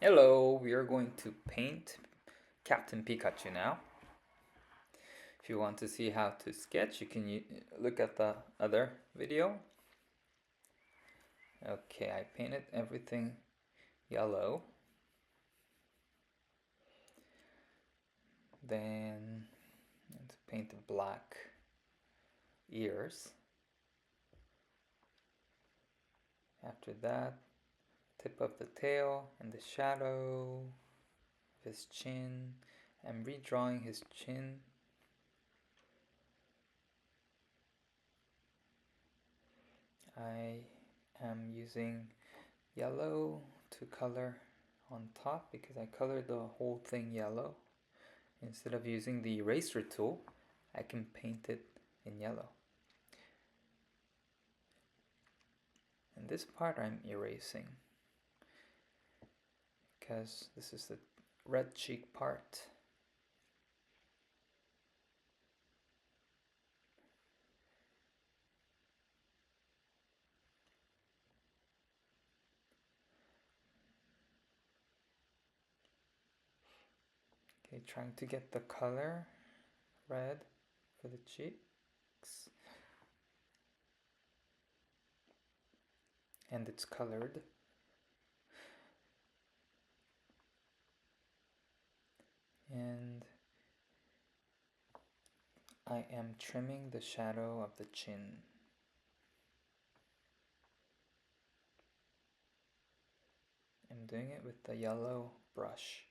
Hello, we are going to paint Captain Pikachu now. If you want to see how to sketch, you can look at the other video. Okay, I painted everything yellow. Then let's paint the black ears. After that, tip of the tail and the shadow of his chin. I'm redrawing his chin. I am using yellow to color on top because I colored the whole thing yellow. Instead of using the eraser tool, I can paint it in yellow. And this part I'm erasing because this is the red cheek part. Okay, trying to get the color red for the cheeks. And it's colored. And I am trimming the shadow of the chin. I'm doing it with the yellow brush.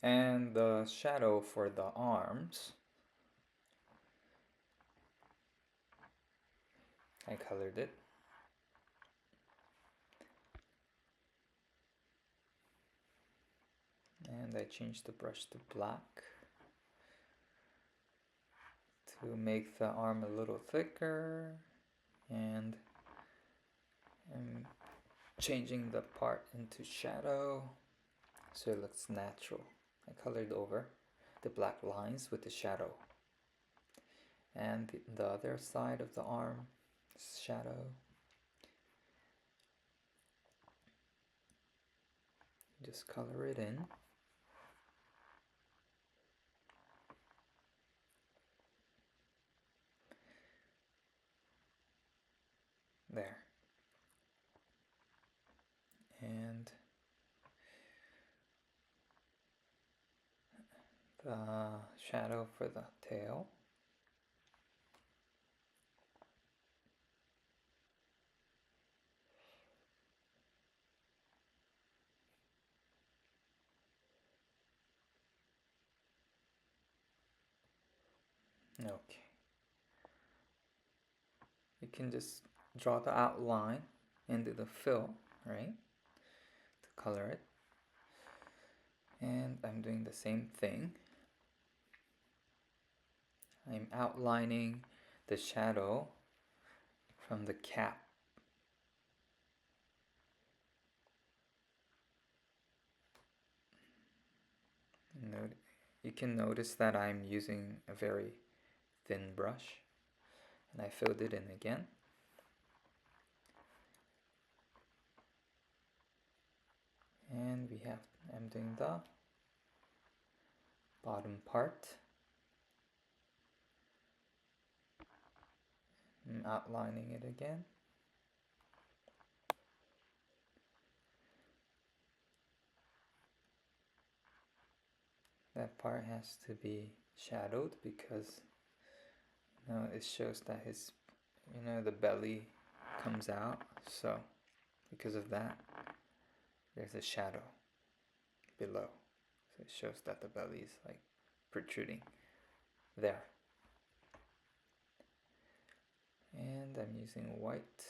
And the shadow for the arms, I colored it. And I changed the brush to black to make the arm a little thicker. And I'm changing the part into shadow so it looks natural. I colored over the black lines with the shadow. And the other side of the arm is shadow. Just color it in. There. And the shadow for the tail. Okay. You can just draw the outline into the fill, right? To color it. And I'm doing the same thing. I'm outlining the shadow from the cap. You can notice that I'm using a very thin brush, and I filled it in again. And I'm doing the bottom part. I'm outlining it again. That part has to be shadowed because it shows that his the belly comes out, so because of that there's a shadow below, so it shows that the belly is like protruding there. And I'm using white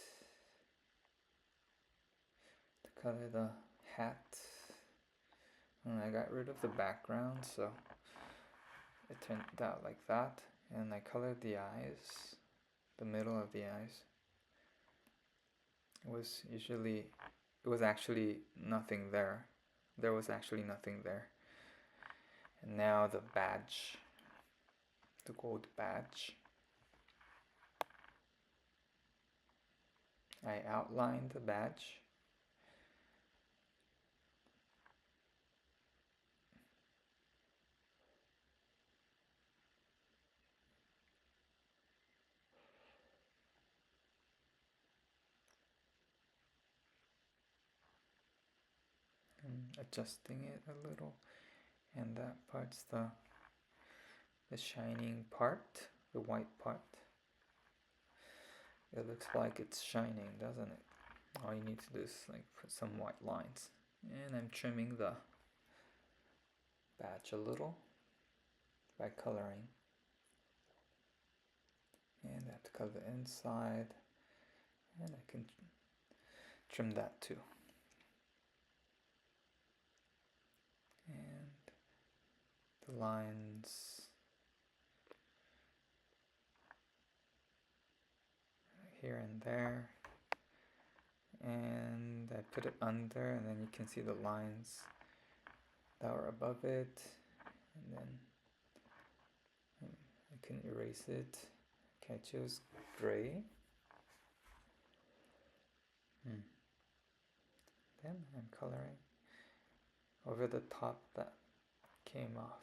to color the hat. And I got rid of the background, so it turned out like that. And I colored the eyes, the middle of the eyes. It was actually nothing there. There was actually nothing there. And now the badge, the gold badge. I outlined the badge. Adjusting it a little, and that part's the shining part, the white part. It looks like it's shining, doesn't it? All you need to do is like put some white lines, and I'm trimming the badge a little by coloring, and I have to color the inside, and I can trim that too. And the lines here and there, and I put it under, and then you can see the lines that were above it, and then I can erase it. Okay, I chose gray. Then I'm coloring over the top that came off.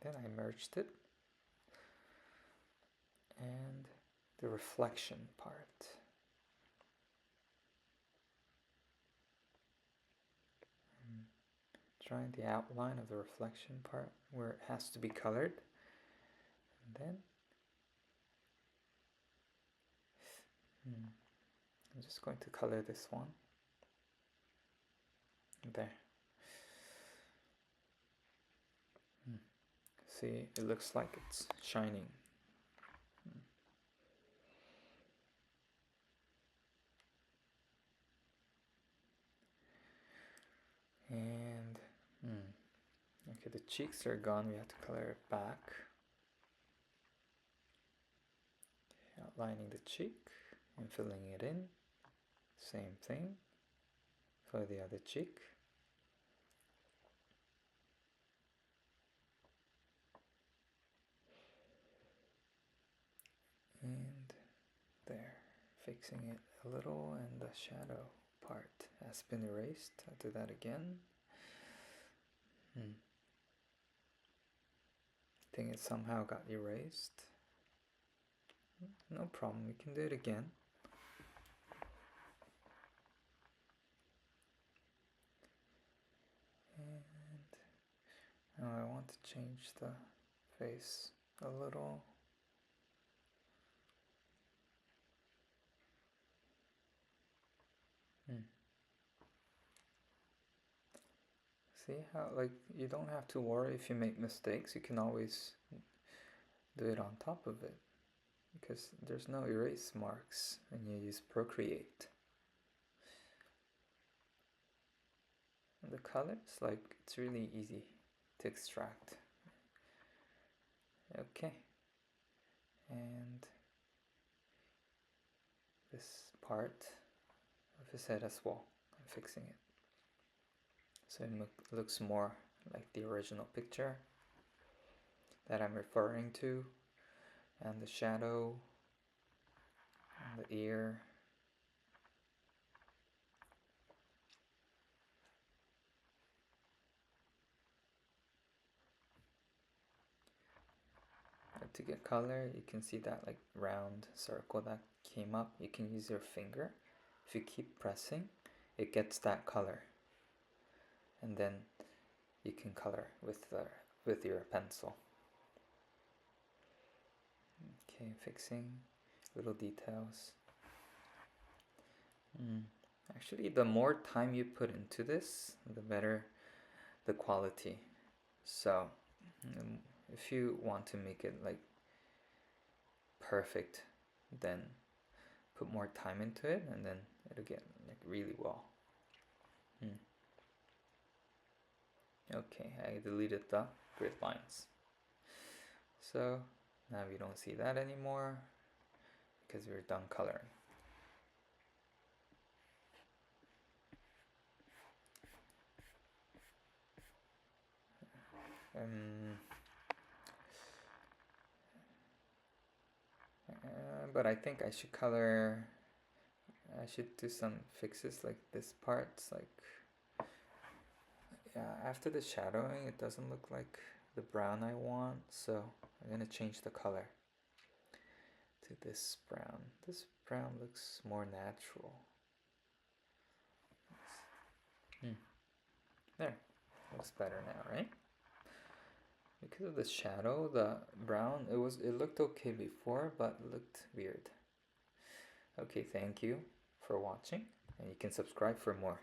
Then I merged it, and the reflection part. Trying the outline of the reflection part where it has to be colored, and then I'm just going to color this one there. See, it looks like it's shining. And okay, the cheeks are gone. We have to color it back. Outlining the cheek and filling it in. Same thing for the other cheek. And there, fixing it a little, and the shadow part has been erased. I'll do that again. I think it somehow got erased. No problem, we can do it again. And now I want to change the face a little. See how, like, you don't have to worry if you make mistakes. You can always do it on top of it, because there's no erase marks when you use Procreate. And the colors, like, it's really easy to extract. Okay, and this part of his head as well, I'm fixing it so it looks more like the original picture that I'm referring to, and the shadow and the ear. To get color, you can see that like round circle that came up. You can use your finger. If you keep pressing, it gets that color, and then you can color with your pencil. Okay, fixing little details. Actually, the more time you put into this, the better the quality. So if you want to make it like perfect, then put more time into it, and then it'll get like really well. Okay, I deleted the grid lines, so now we don't see that anymore because we're done coloring. but I think I should color. I should do some fixes like this part's like, yeah, after the shadowing it doesn't look like the brown I want, so I'm gonna change the color to this brown. This brown looks more natural. There, looks better now, right? Because of the shadow, the brown, it looked okay before, but it looked weird. Okay, thank you for watching, and you can subscribe for more.